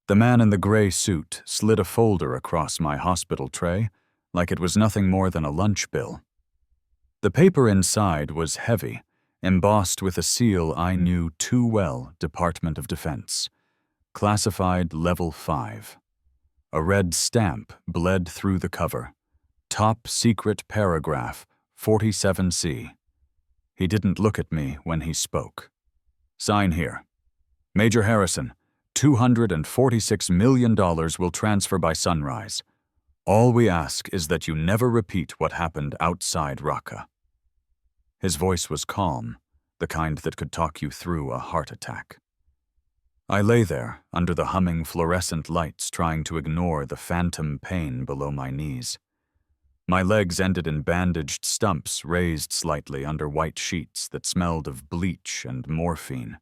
The man in the gray suit slid a folder across my hospital tray like it was nothing more than a lunch bill. The paper inside was heavy, embossed with a seal I knew too well, Department of Defense. Classified Level 5. A red stamp bled through the cover. Top secret paragraph, 47C. He didn't look at me when he spoke. Sign here. Major Harrison, $246 million will transfer by sunrise. All we ask is that you never repeat what happened outside Raqqa. His voice was calm, the kind that could talk you through a heart attack. I lay there, under the humming fluorescent lights, trying to ignore the phantom pain below my knees. My legs ended in bandaged stumps raised slightly under white sheets that smelled of bleach and morphine.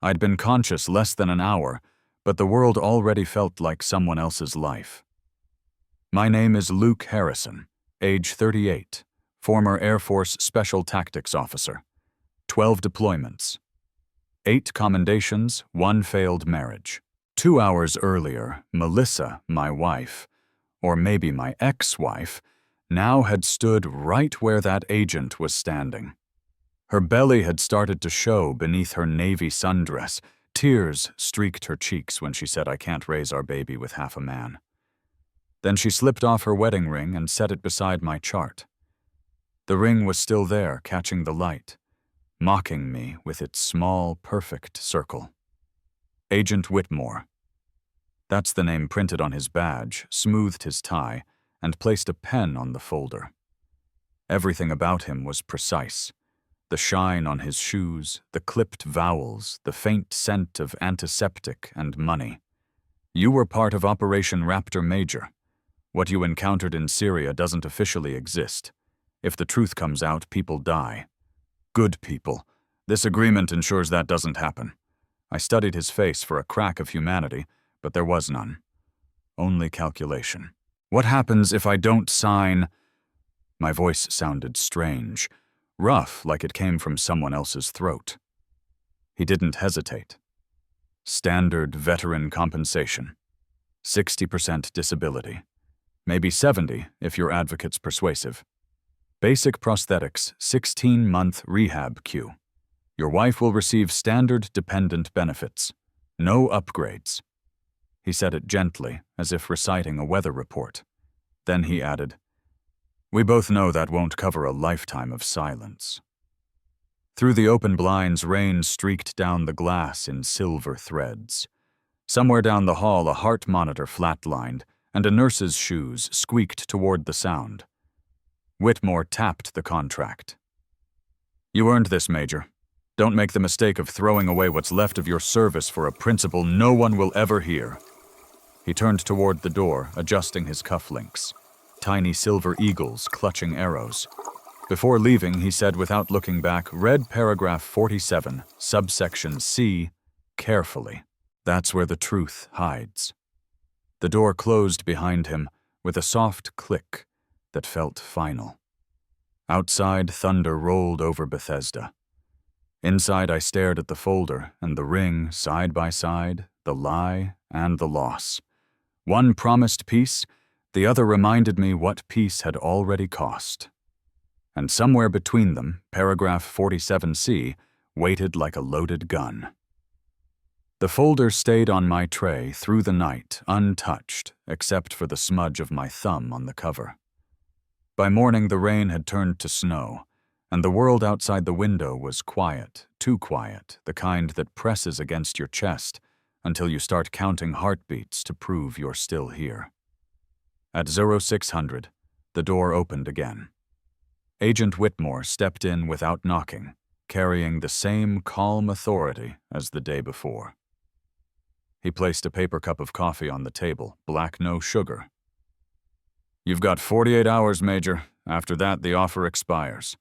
I'd been conscious less than an hour, but the world already felt like someone else's life. My name is Luke Harrison, age 38, former Air Force Special Tactics Officer. 12 deployments. 8 commendations, 1 failed marriage. 2 hours earlier, Melissa, my wife, or maybe my ex-wife, now had stood right where that agent was standing. Her belly had started to show beneath her navy sundress. Tears streaked her cheeks when she said, "I can't raise our baby with half a man." Then she slipped off her wedding ring and set it beside my chart. The ring was still there, catching the light, mocking me with its small, perfect circle. Agent Whitmore. That's the name printed on his badge, smoothed his tie, and placed a pen on the folder. Everything about him was precise. The shine on his shoes, the clipped vowels, the faint scent of antiseptic and money. You were part of Operation Raptor Major. What you encountered in Syria doesn't officially exist. If the truth comes out, people die. Good people. This agreement ensures that doesn't happen. I studied his face for a crack of humanity, but there was none. Only calculation. What happens if I don't sign? My voice sounded strange, rough, like it came from someone else's throat. He didn't hesitate. Standard veteran compensation. 60% disability. Maybe 70 if your advocate's persuasive. Basic prosthetics, 16-month rehab queue. Your wife will receive standard dependent benefits. No upgrades. He said it gently, as if reciting a weather report. Then he added, "We both know that won't cover a lifetime of silence." Through the open blinds, rain streaked down the glass in silver threads. Somewhere down the hall, a heart monitor flatlined, and a nurse's shoes squeaked toward the sound. Whitmore tapped the contract. "You earned this, Major. Don't make the mistake of throwing away what's left of your service for a principle no one will ever hear." He turned toward the door, adjusting his cufflinks. Tiny silver eagles clutching arrows. Before leaving, he said without looking back, "Read paragraph 47, subsection C, carefully. That's where the truth hides." The door closed behind him with a soft click that felt final. Outside, thunder rolled over Bethesda. Inside, I stared at the folder and the ring side by side, the lie and the loss. One promised peace, the other reminded me what peace had already cost. And somewhere between them, paragraph 47C waited like a loaded gun. The folder stayed on my tray through the night, untouched, except for the smudge of my thumb on the cover. By morning, the rain had turned to snow, and the world outside the window was quiet, too quiet, the kind that presses against your chest until you start counting heartbeats to prove you're still here. At 0600, the door opened again. Agent Whitmore stepped in without knocking, carrying the same calm authority as the day before. He placed a paper cup of coffee on the table, black, no sugar. "You've got 48 hours, Major. After that, the offer expires."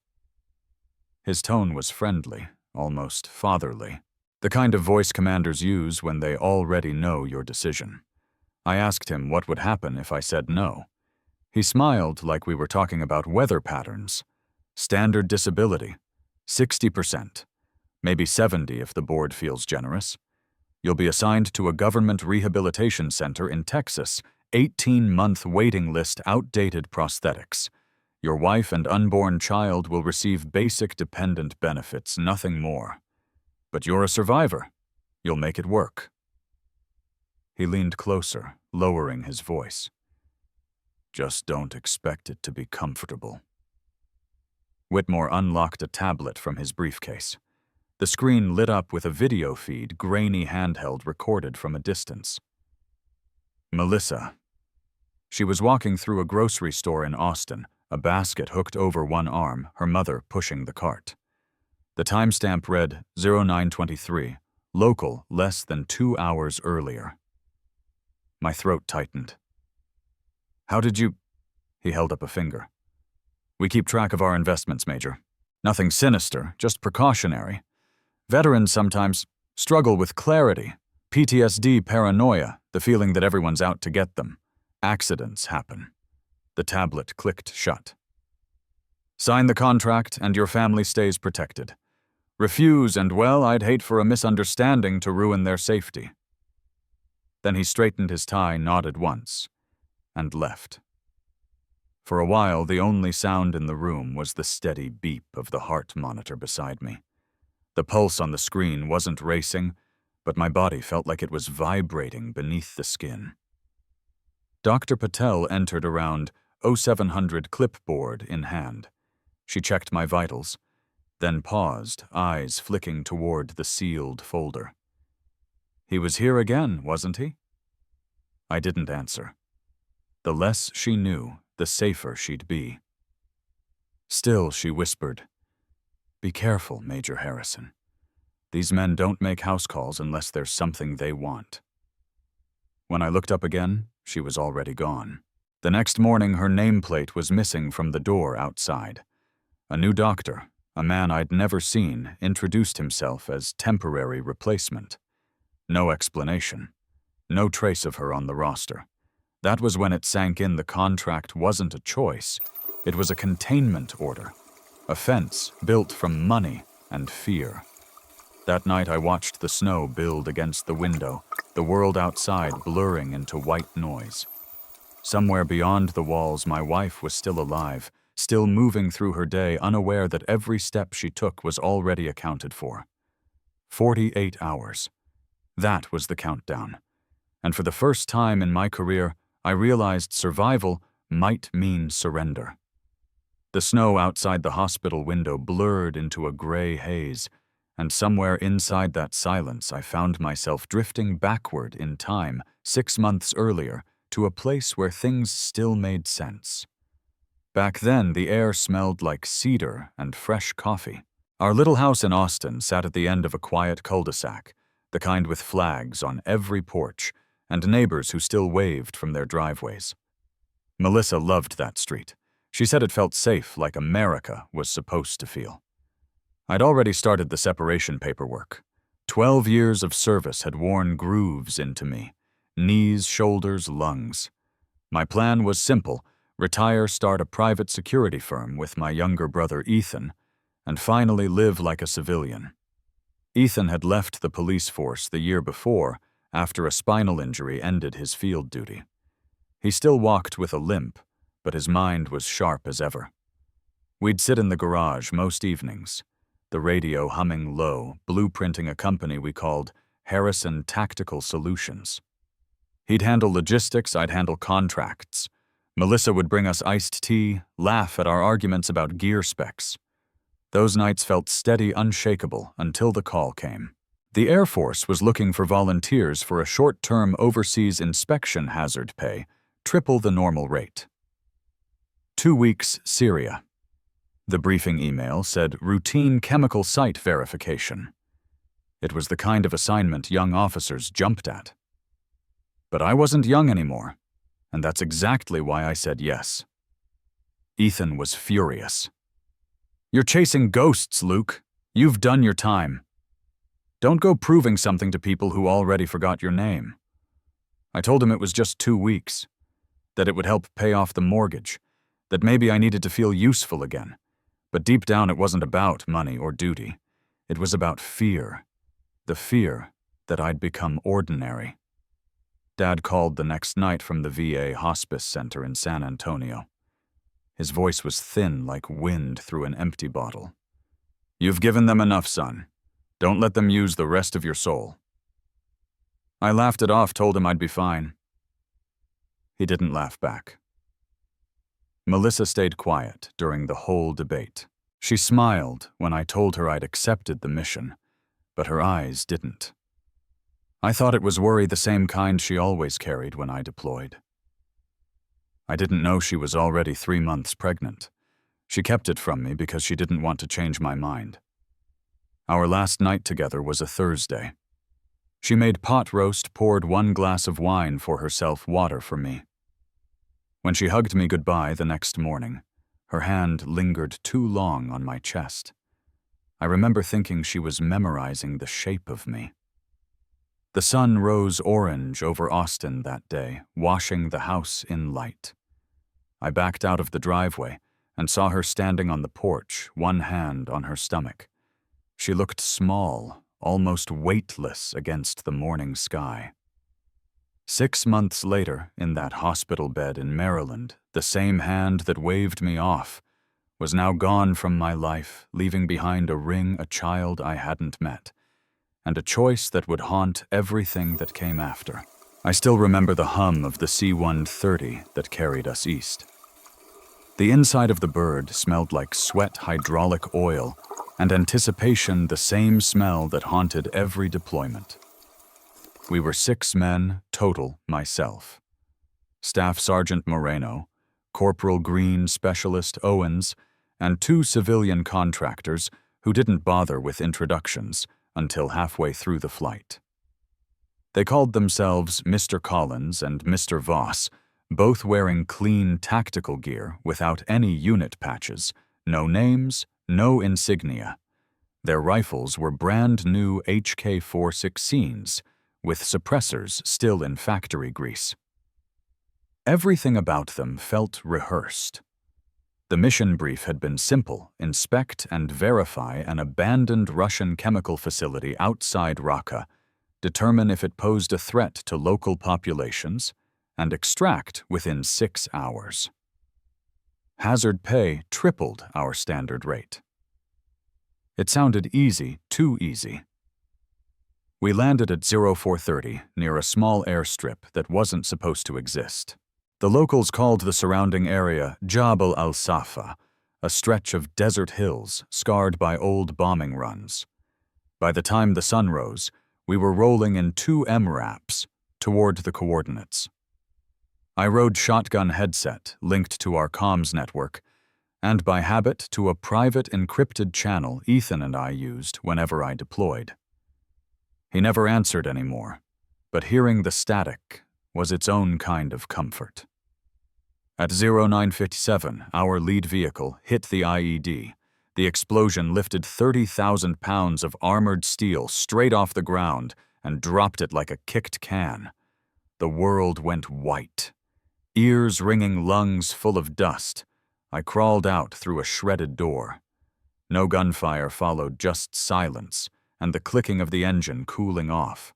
His tone was friendly, almost fatherly, the kind of voice commanders use when they already know your decision. I asked him what would happen if I said no. He smiled like we were talking about weather patterns. Standard disability, 60%, maybe 70 if the board feels generous. You'll be assigned to a government rehabilitation center in Texas, 18-month waiting list, outdated prosthetics. Your wife and unborn child will receive basic dependent benefits, nothing more. But you're a survivor. You'll make it work." He leaned closer, lowering his voice. "Just don't expect it to be comfortable." Whitmore unlocked a tablet from his briefcase. The screen lit up with a video feed, grainy handheld recorded from a distance. Melissa. She was walking through a grocery store in Austin, a basket hooked over one arm, her mother pushing the cart. The timestamp read 0923, local less than 2 hours earlier. My throat tightened. "How did you—" He held up a finger. "We keep track of our investments, Major. Nothing sinister, just precautionary. Veterans sometimes struggle with clarity, PTSD, paranoia, the feeling that everyone's out to get them. Accidents happen." The tablet clicked shut. "Sign the contract and your family stays protected. Refuse and, well, I'd hate for a misunderstanding to ruin their safety." Then he straightened his tie, nodded once, and left. For a while, the only sound in the room was the steady beep of the heart monitor beside me. The pulse on the screen wasn't racing, but my body felt like it was vibrating beneath the skin. Dr. Patel entered around 0700 clipboard in hand. She checked my vitals, then paused, eyes flicking toward the sealed folder. He was here again, wasn't he? I didn't answer. The less she knew, the safer she'd be. Still, she whispered, "Be careful, Major Harrison. These men don't make house calls unless there's something they want." When I looked up again, she was already gone. The next morning, her nameplate was missing from the door outside. A new doctor, a man I'd never seen, introduced himself as temporary replacement. No explanation. No trace of her on the roster. That was when it sank in the contract wasn't a choice. It was a containment order. A fence built from money and fear. That night I watched the snow build against the window, the world outside blurring into white noise. Somewhere beyond the walls, my wife was still alive, still moving through her day, unaware that every step she took was already accounted for. 48 hours. That was the countdown. And for the first time in my career, I realized survival might mean surrender. The snow outside the hospital window blurred into a gray haze, and somewhere inside that silence I found myself drifting backward in time, 6 months earlier, to a place where things still made sense. Back then, the air smelled like cedar and fresh coffee. Our little house in Austin sat at the end of a quiet cul-de-sac, the kind with flags on every porch, and neighbors who still waved from their driveways. Melissa loved that street. She said it felt safe, like America was supposed to feel. I'd already started the separation paperwork. 12 years of service had worn grooves into me. Knees, shoulders, lungs. My plan was simple: retire, start a private security firm with my younger brother Ethan, and finally live like a civilian. Ethan had left the police force the year before, after a spinal injury ended his field duty. He still walked with a limp, but his mind was sharp as ever. We'd sit in the garage most evenings, the radio humming low, blueprinting a company we called Harrison Tactical Solutions. He'd handle logistics, I'd handle contracts. Melissa would bring us iced tea, laugh at our arguments about gear specs. Those nights felt steady, unshakable, until the call came. The Air Force was looking for volunteers for a short-term overseas inspection hazard pay, triple the normal rate. 2 weeks, Syria. The briefing email said routine chemical site verification. It was the kind of assignment young officers jumped at. But I wasn't young anymore, and that's exactly why I said yes. Ethan was furious. "You're chasing ghosts, Luke. You've done your time. Don't go proving something to people who already forgot your name." I told him it was just 2 weeks, that it would help pay off the mortgage, that maybe I needed to feel useful again. But deep down it wasn't about money or duty. It was about fear. The fear that I'd become ordinary. Dad called the next night from the VA hospice center in San Antonio. His voice was thin like wind through an empty bottle. "You've given them enough, son. Don't let them use the rest of your soul." I laughed it off, told him I'd be fine. He didn't laugh back. Melissa stayed quiet during the whole debate. She smiled when I told her I'd accepted the mission, but her eyes didn't. I thought it was worry the same kind she always carried when I deployed. I didn't know she was already 3 months pregnant. She kept it from me because she didn't want to change my mind. Our last night together was a Thursday. She made pot roast, poured 1 glass of wine for herself, water for me. When she hugged me goodbye the next morning, her hand lingered too long on my chest. I remember thinking she was memorizing the shape of me. The sun rose orange over Austin that day, washing the house in light. I backed out of the driveway and saw her standing on the porch, 1 hand on her stomach. She looked small, almost weightless against the morning sky. 6 months later, in that hospital bed in Maryland, the same hand that waved me off was now gone from my life, leaving behind a ring, a child I hadn't met, and a choice that would haunt everything that came after. I still remember the hum of the C-130 that carried us east. The inside of the bird smelled like sweat, hydraulic oil, and anticipation, the same smell that haunted every deployment. We were 6 men, total, myself. Staff Sergeant Moreno, Corporal Green, Specialist Owens, and 2 civilian contractors who didn't bother with introductions until halfway through the flight. They called themselves Mr. Collins and Mr. Voss, both wearing clean tactical gear without any unit patches, no names, no insignia. Their rifles were brand new HK-416s, with suppressors still in factory grease. Everything about them felt rehearsed. The mission brief had been simple: inspect and verify an abandoned Russian chemical facility outside Raqqa, determine if it posed a threat to local populations, and extract within 6 hours. Hazard pay tripled our standard rate. It sounded easy, too easy. We landed at 0430 near a small airstrip that wasn't supposed to exist. The locals called the surrounding area Jabal al-Safa, a stretch of desert hills scarred by old bombing runs. By the time the sun rose, we were rolling in 2 MRAPs toward the coordinates. I rode shotgun headset linked to our comms network, and by habit to a private encrypted channel Ethan and I used whenever I deployed. He never answered anymore, but hearing the static was its own kind of comfort. At 0957, our lead vehicle hit the IED. The explosion lifted 30,000 pounds of armored steel straight off the ground and dropped it like a kicked can. The world went white. Ears ringing, lungs full of dust. I crawled out through a shredded door. No gunfire followed, just silence, and the clicking of the engine cooling off.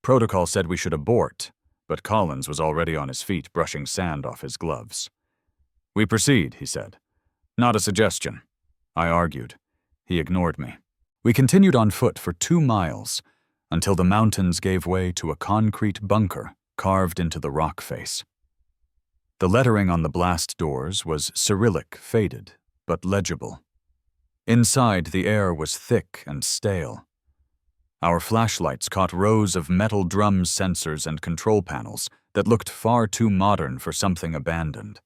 Protocol said we should abort, but Collins was already on his feet, brushing sand off his gloves. "We proceed," he said. "Not a suggestion." I argued. He ignored me. We continued on foot for 2 miles, until the mountains gave way to a concrete bunker carved into the rock face. The lettering on the blast doors was Cyrillic, faded, but legible. Inside, the air was thick and stale. Our flashlights caught rows of metal drum sensors and control panels that looked far too modern for something abandoned.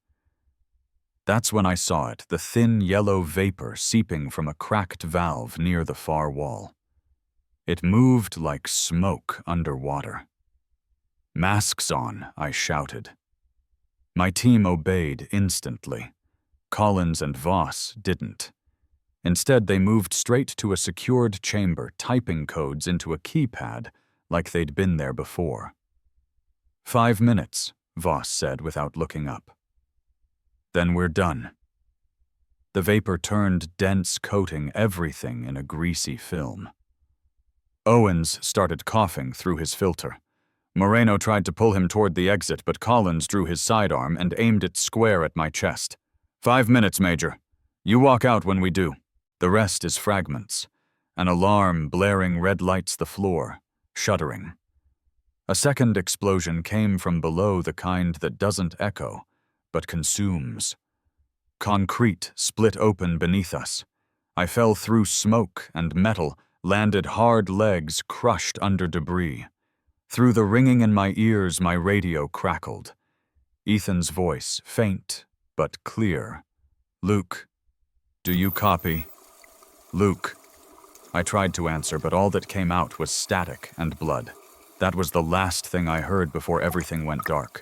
That's when I saw it, the thin yellow vapor seeping from a cracked valve near the far wall. It moved like smoke underwater. "Masks on," I shouted. My team obeyed instantly. Collins and Voss didn't. Instead, they moved straight to a secured chamber, typing codes into a keypad like they'd been there before. 5 minutes, Voss said without looking up. "Then we're done." The vapor turned dense, coating everything in a greasy film. Owens started coughing through his filter. Moreno tried to pull him toward the exit, but Collins drew his sidearm and aimed it square at my chest. 5 minutes, Major. You walk out when we do. The rest is fragments. An alarm blaring red lights the floor, shuddering. A second explosion came from below, the kind that doesn't echo, but consumes. Concrete split open beneath us. I fell through smoke and metal, landed hard legs crushed under debris. Through the ringing in my ears, my radio crackled. Ethan's voice, faint but clear. Luke, do you copy? Luke. I tried to answer, but all that came out was static and blood. That was the last thing I heard before everything went dark.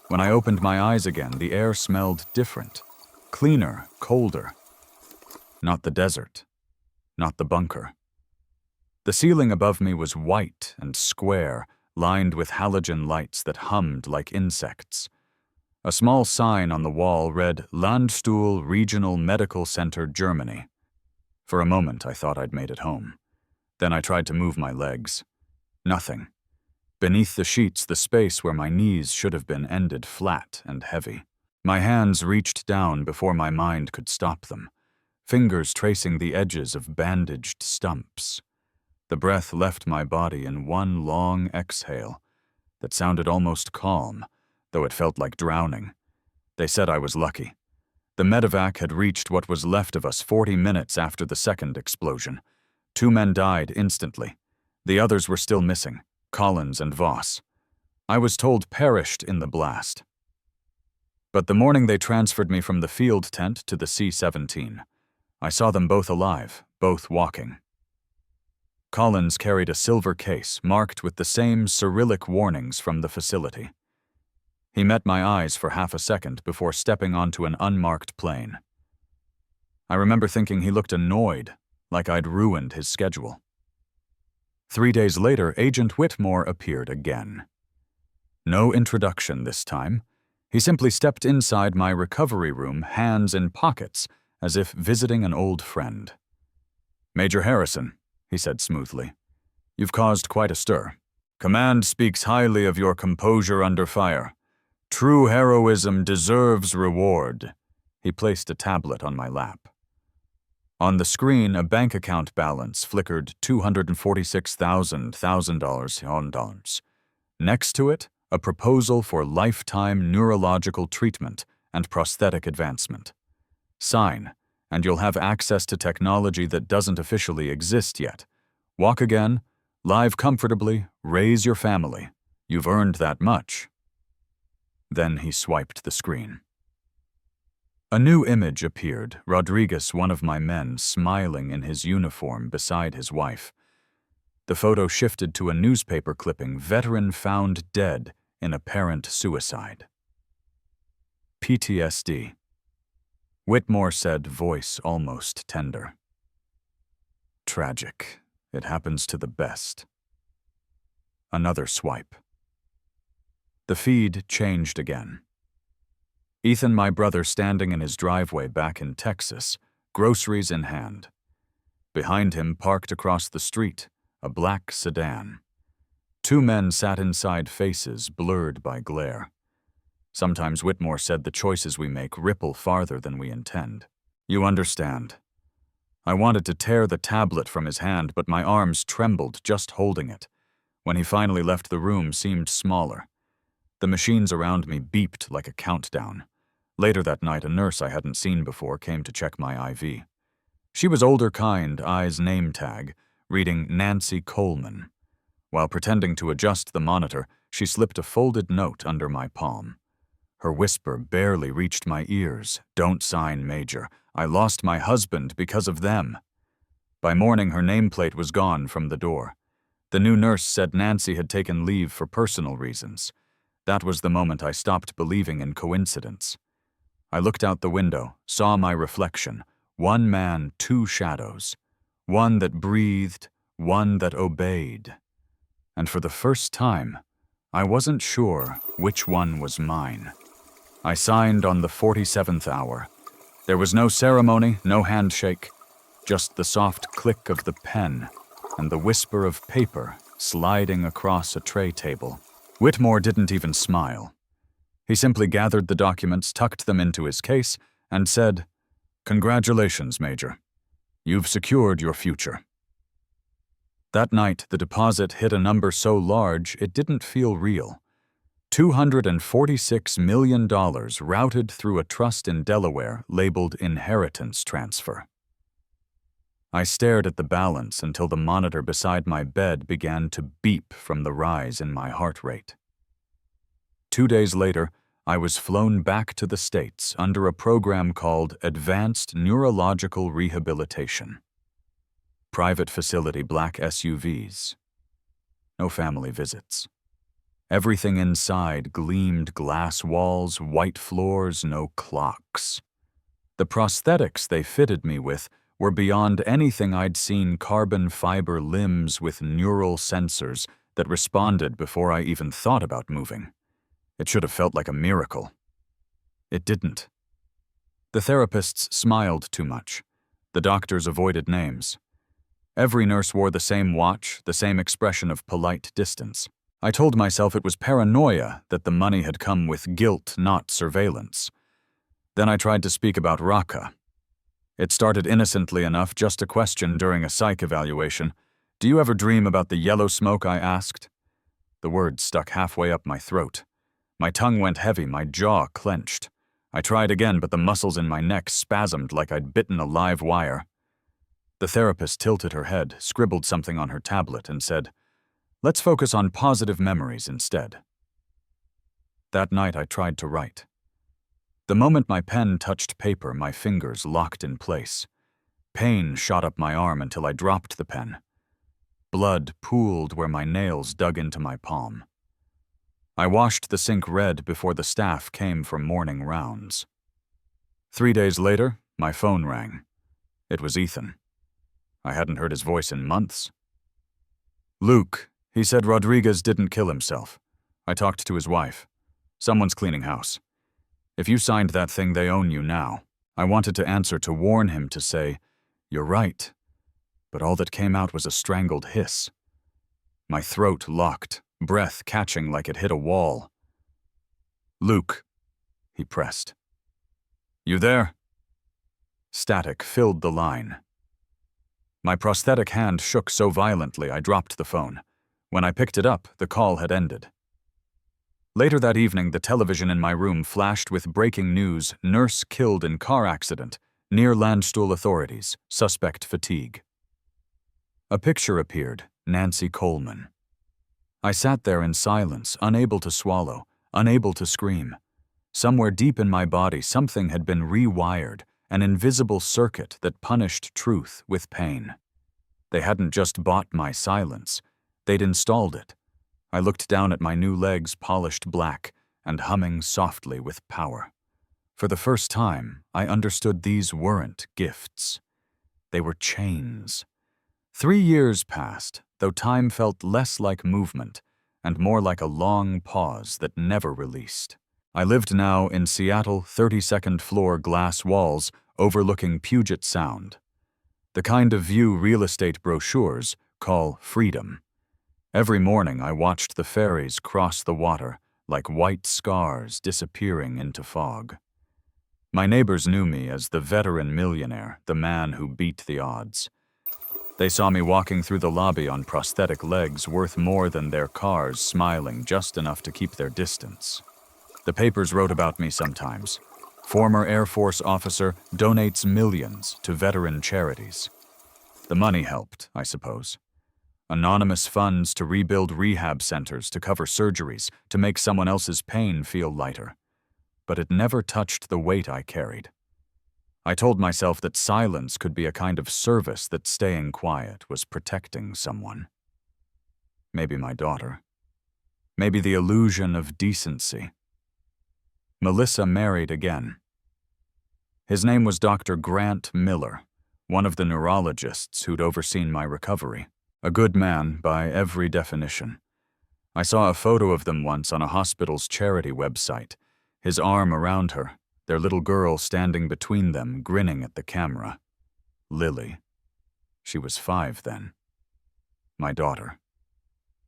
When I opened my eyes again, the air smelled different. Cleaner, colder. Not the desert. Not the bunker. The ceiling above me was white and square, lined with halogen lights that hummed like insects. A small sign on the wall read Landstuhl Regional Medical Center, Germany. For a moment, I thought I'd made it home. Then I tried to move my legs. Nothing. Beneath the sheets, the space where my knees should have been ended flat and heavy. My hands reached down before my mind could stop them, fingers tracing the edges of bandaged stumps. The breath left my body in one long exhale that sounded almost calm, though it felt like drowning. They said I was lucky. The medevac had reached what was left of us 40 minutes after the second explosion. 2 men died instantly. The others were still missing, Collins and Voss. I was told perished in the blast. But the morning they transferred me from the field tent to the C-17, I saw them both alive, both walking. Collins carried a silver case marked with the same Cyrillic warnings from the facility. He met my eyes for half a second before stepping onto an unmarked plane. I remember thinking he looked annoyed, like I'd ruined his schedule. 3 days later, Agent Whitmore appeared again. No introduction this time. He simply stepped inside my recovery room, hands in pockets, as if visiting an old friend. "Major Harrison," he said smoothly, "you've caused quite a stir. Command speaks highly of your composure under fire. True heroism deserves reward." He placed a tablet on my lap. On the screen, a bank account balance flickered $246,000. Next to it, a proposal for lifetime neurological treatment and prosthetic advancement. Sign, and you'll have access to technology that doesn't officially exist yet. Walk again, live comfortably, raise your family. You've earned that much. Then he swiped the screen. A new image appeared, Rodriguez, one of my men, smiling in his uniform beside his wife. The photo shifted to a newspaper clipping, "Veteran found dead in apparent suicide." PTSD. Whitmore said, voice almost tender. Tragic. It happens to the best. Another swipe. The feed changed again. Ethan, my brother, standing in his driveway back in Texas, groceries in hand. Behind him, parked across the street, a black sedan. 2 men sat inside, faces blurred by glare. Sometimes Whitmore said the choices we make ripple farther than we intend. You understand. I wanted to tear the tablet from his hand, but my arms trembled just holding it. When he finally left, the room seemed smaller. The machines around me beeped like a countdown. Later that night, a nurse I hadn't seen before came to check my IV. She was older, kind, eyes name tag, reading Nancy Coleman. While pretending to adjust the monitor, she slipped a folded note under my palm. Her whisper barely reached my ears. "Don't sign, Major. I lost my husband because of them." By morning, her nameplate was gone from the door. The new nurse said Nancy had taken leave for personal reasons. That was the moment I stopped believing in coincidence. I looked out the window, saw my reflection. 1 man, 2 shadows. One that breathed, one that obeyed. And for the first time, I wasn't sure which one was mine. I signed on the 47th hour. There was no ceremony, no handshake, just the soft click of the pen. and the whisper of paper sliding across a tray table. Whitmore didn't even smile. He simply gathered the documents, tucked them into his case, and said, "Congratulations, Major. You've secured your future." That night, the deposit hit a number so large it didn't feel real. $246 million routed through a trust in Delaware labeled inheritance transfer. I stared at the balance until the monitor beside my bed began to beep from the rise in my heart rate. 2 days later, I was flown back to the States under a program called Advanced Neurological Rehabilitation. Private facility black SUVs. No family visits. Everything inside gleamed glass walls, white floors, no clocks. The prosthetics they fitted me with were beyond anything I'd seen, carbon fiber limbs with neural sensors that responded before I even thought about moving. It should have felt like a miracle. It didn't. The therapists smiled too much. The doctors avoided names. Every nurse wore the same watch, the same expression of polite distance. I told myself it was paranoia, that the money had come with guilt, not surveillance. Then I tried to speak about Raqqa. It started innocently enough, just a question during a psych evaluation. "Do you ever dream about the yellow smoke?" I asked. The words stuck halfway up my throat. My tongue went heavy, my jaw clenched. I tried again, but the muscles in my neck spasmed like I'd bitten a live wire. The therapist tilted her head, scribbled something on her tablet, and said, "Let's focus on positive memories instead." That night I tried to write. The moment my pen touched paper, my fingers locked in place. Pain shot up my arm until I dropped the pen. Blood pooled where my nails dug into my palm. I washed the sink red before the staff came for morning rounds. 3 days later, my phone rang. It was Ethan. I hadn't heard his voice in months. "Luke, he said Rodriguez didn't kill himself. I talked to his wife. Someone's cleaning house. If you signed that thing, they own you now." I wanted to answer, to warn him, to say, "You're right," but all that came out was a strangled hiss. My throat locked, breath catching like it hit a wall. "Luke," he pressed. "You there?" Static filled the line. My prosthetic hand shook so violently I dropped the phone. When I picked it up, the call had ended. Later that evening, the television in my room flashed with breaking news: nurse killed in car accident, near Landstuhl authorities, suspect fatigue. A picture appeared, Nancy Coleman. I sat there in silence, unable to swallow, unable to scream. Somewhere deep in my body, something had been rewired, an invisible circuit that punished truth with pain. They hadn't just bought my silence, they'd installed it. I looked down at my new legs, polished black and humming softly with power. For the first time, I understood these weren't gifts. They were chains. 3 years passed, though time felt less like movement and more like a long pause that never released. I lived now in Seattle, 32nd floor glass walls overlooking Puget Sound. The kind of view real estate brochures call freedom. Every morning I watched the ferries cross the water like white scars disappearing into fog. My neighbors knew me as the veteran millionaire, the man who beat the odds. They saw me walking through the lobby on prosthetic legs worth more than their cars, smiling just enough to keep their distance. The papers wrote about me sometimes. Former Air Force officer donates millions to veteran charities. The money helped, I suppose. Anonymous funds to rebuild rehab centers, to cover surgeries, to make someone else's pain feel lighter. But it never touched the weight I carried. I told myself that silence could be a kind of service, that staying quiet was protecting someone. Maybe my daughter. Maybe the illusion of decency. Melissa married again. His name was Dr. Grant Miller, one of the neurologists who'd overseen my recovery. A good man by every definition. I saw a photo of them once on a hospital's charity website, his arm around her, their little girl standing between them, grinning at the camera. Lily. She was 5 then. my daughter.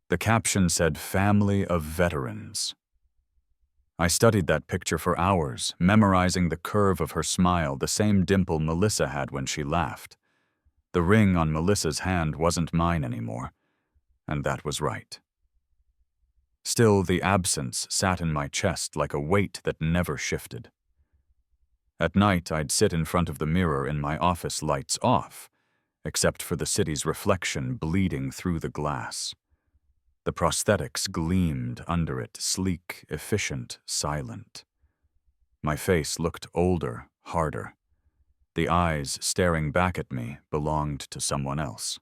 The caption said, "Family of Veterans." I studied that picture for hours, memorizing the curve of her smile, the same dimple Melissa had when she laughed. The ring on Melissa's hand wasn't mine anymore, and that was right. Still, the absence sat in my chest like a weight that never shifted. At night, I'd sit in front of the mirror in my office, lights off, except for the city's reflection bleeding through the glass. The prosthetics gleamed under it, sleek, efficient, silent. My face looked older, harder. The eyes staring back at me belonged to someone else.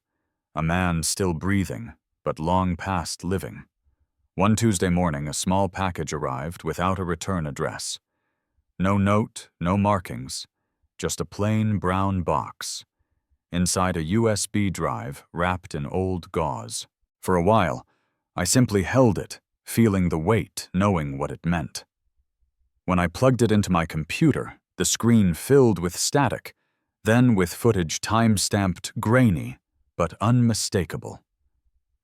A man still breathing, but long past living. One Tuesday morning, a small package arrived without a return address. No note, no markings, just a plain brown box. Inside a USB drive wrapped in old gauze. For a while, I simply held it, feeling the weight, knowing what it meant. When I plugged it into my computer, the screen filled with static, then with footage time-stamped, grainy, but unmistakable.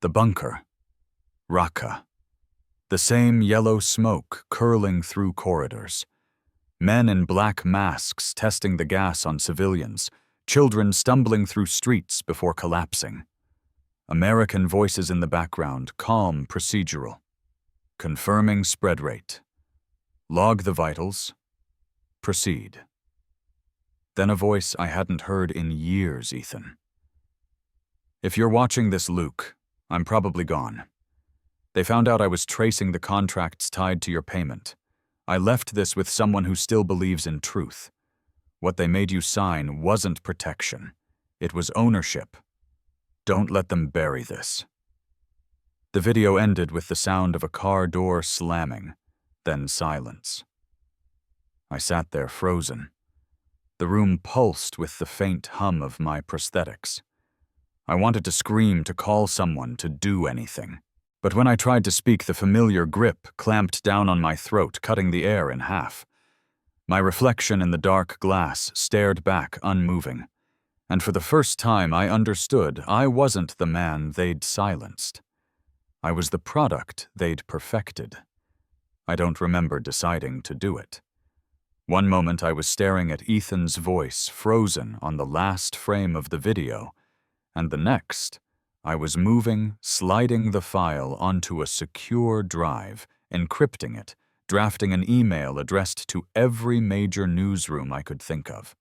The bunker. Raqqa. The same yellow smoke curling through corridors. Men in black masks testing the gas on civilians, children stumbling through streets before collapsing. American voices in the background, calm, procedural. Confirming spread rate. Log the vitals. Proceed. Then a voice I hadn't heard in years, Ethan. If you're watching this, Luke, I'm probably gone. They found out I was tracing the contracts tied to your payment. I left this with someone who still believes in truth. What they made you sign wasn't protection. It was ownership. Don't let them bury this. The video ended with the sound of a car door slamming, then silence. I sat there frozen. The room pulsed with the faint hum of my prosthetics. I wanted to scream, to call someone, to do anything. But when I tried to speak, the familiar grip clamped down on my throat, cutting the air in half. My reflection in the dark glass stared back, unmoving. And for the first time, I understood I wasn't the man they'd silenced. I was the product they'd perfected. I don't remember deciding to do it. One moment I was staring at Ethan's voice frozen on the last frame of the video, and the next, I was moving, sliding the file onto a secure drive, encrypting it, drafting an email addressed to every major newsroom I could think of.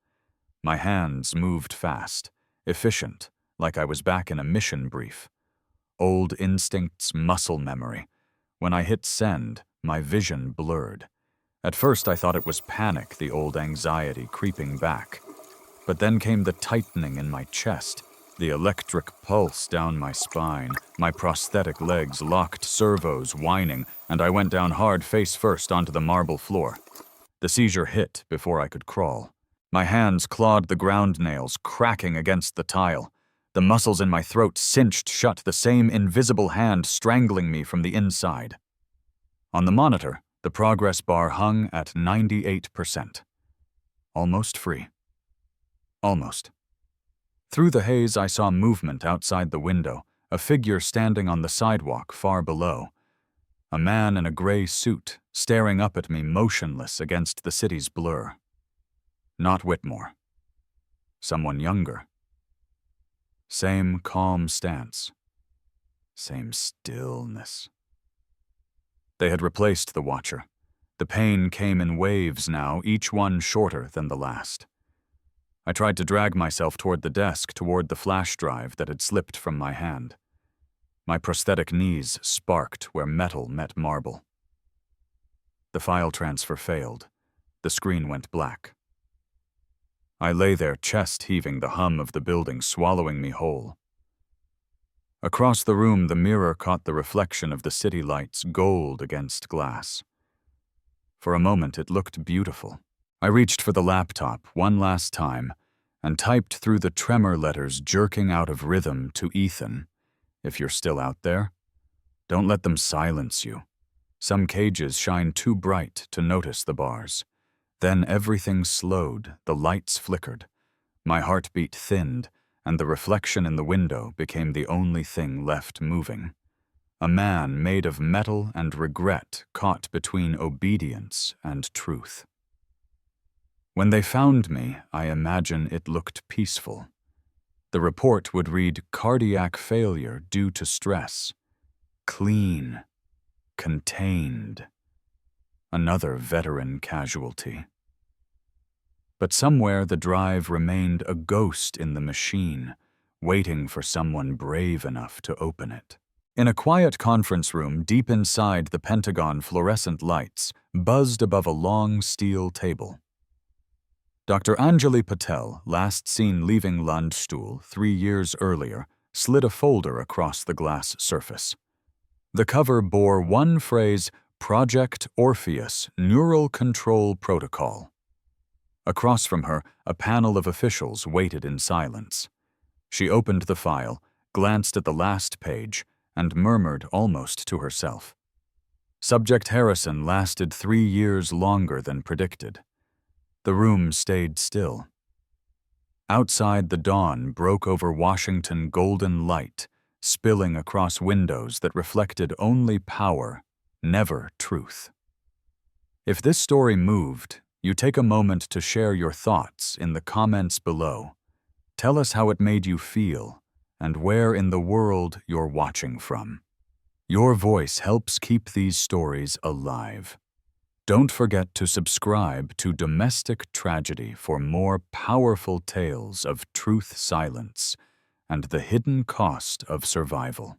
My hands moved fast, efficient, like I was back in a mission brief. Old instincts, muscle memory. When I hit send, my vision blurred. At first I thought it was panic, the old anxiety creeping back. But then came the tightening in my chest, the electric pulse down my spine, my prosthetic legs locked servos whining, and I went down hard face first onto the marble floor. The seizure hit before I could crawl. My hands clawed the ground nails, cracking against the tile. The muscles in my throat cinched shut, the same invisible hand strangling me from the inside. On the monitor, the progress bar hung at 98%. Almost free. Almost. Through the haze, I saw movement outside the window, a figure standing on the sidewalk far below. A man in a gray suit, staring up at me motionless against the city's blur. Not Whitmore. Someone younger. Same calm stance. Same stillness. They had replaced the watcher. The pain came in waves now, each one shorter than the last. I tried to drag myself toward the desk, toward the flash drive that had slipped from my hand. My prosthetic knees sparked where metal met marble. The file transfer failed. The screen went black. I lay there, chest heaving, the hum of the building swallowing me whole. Across the room, the mirror caught the reflection of the city lights, gold against glass. For a moment, it looked beautiful. I reached for the laptop one last time and typed through the tremor letters jerking out of rhythm to Ethan. If you're still out there, don't let them silence you. Some cages shine too bright to notice the bars. Then everything slowed, the lights flickered. My heartbeat thinned, and the reflection in the window became the only thing left moving. A man made of metal and regret caught between obedience and truth. When they found me, I imagine it looked peaceful. The report would read cardiac failure due to stress. Clean. Contained. Another veteran casualty. But somewhere the drive remained a ghost in the machine, waiting for someone brave enough to open it. In a quiet conference room deep inside the Pentagon, fluorescent lights buzzed above a long steel table. Dr. Anjali Patel, last seen leaving Landstuhl 3 years earlier, slid a folder across the glass surface. The cover bore one phrase, Project Orpheus Neural Control Protocol. Across from her, a panel of officials waited in silence. She opened the file, glanced at the last page, and murmured almost to herself. Subject Harrison lasted 3 years longer than predicted. The room stayed still. Outside, the dawn broke over Washington golden light, spilling across windows that reflected only power, never truth. If this story moved, you take a moment to share your thoughts in the comments below. Tell us how it made you feel and where in the world you're watching from. Your voice helps keep these stories alive. Don't forget to subscribe to Domestic Tragedy for more powerful tales of truth, silence, and the hidden cost of survival.